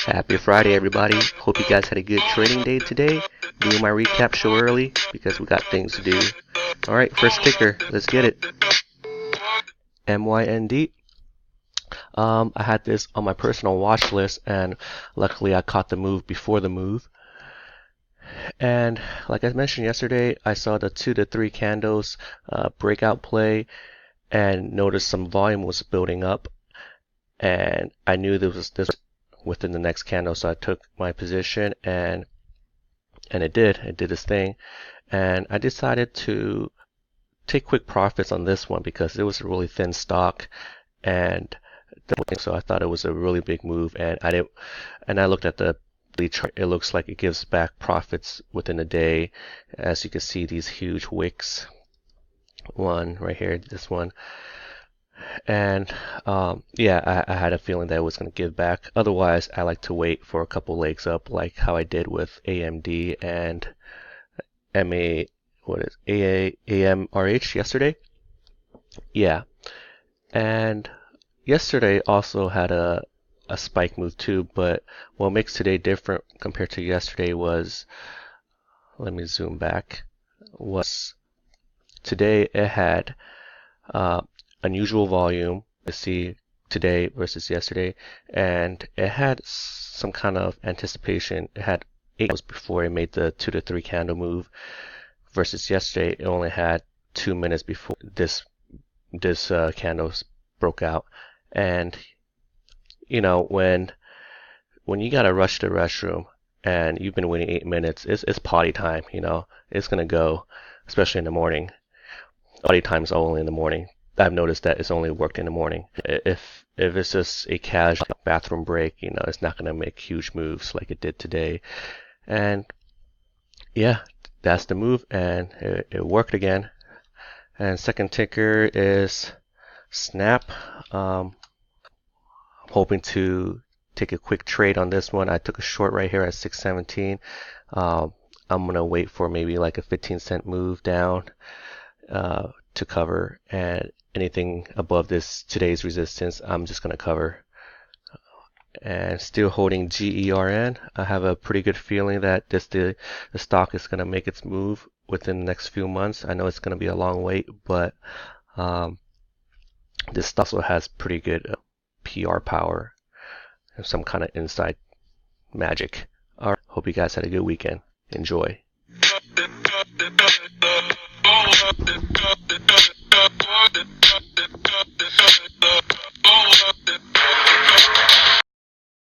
Happy Friday, everybody. Hope you guys had a good trading day today. Doing my recap show early because we got things to do. Alright, first ticker. Let's get it. MYND. I had this on my personal watch list, and luckily I caught the move before the move. And like I mentioned yesterday, I saw the 2 to 3 candles breakout play and noticed some volume was building up. And I knew there was this within the next candle, so I took my position, and it did its thing. And I decided to take quick profits on this one because it was a really thin stock, and so I thought it was a really big move. And I looked at the chart. It looks like it gives back profits within a day. As you can see, these huge wicks. One right here, this one. And yeah, I had a feeling that it was going to give back. Otherwise, I like to wait for a couple legs up, like how I did with AMD and AMRH yesterday. Yeah, and yesterday also had a spike move too. But what makes today different compared to yesterday was, let me zoom back. Was today it had unusual volume to see today versus yesterday, and it had some kind of anticipation. It had 8 hours before it made the 2 to 3 candle move, versus yesterday it only had 2 minutes before this candle broke out. And you know, when you gotta rush to the restroom and you've been waiting 8 minutes, it's potty time. You know, it's gonna go, especially in the morning. Potty time is only in the morning. I've noticed that it's only worked in the morning. If it's just a casual bathroom break, you know, it's not going to make huge moves like it did today. And yeah, that's the move, and it worked again. And second ticker is Snap. I'm hoping to take a quick trade on this one. I took a short right here at 617. I'm going to wait for maybe like a 15-cent move down to cover, and anything above today's resistance I'm just going to cover. And still holding GERN. I have a pretty good feeling that the stock is going to make its move within the next few months. I know it's going to be a long wait, but this stock also has pretty good PR power and some kind of inside magic. Alright, hope you guys had a good weekend. Enjoy.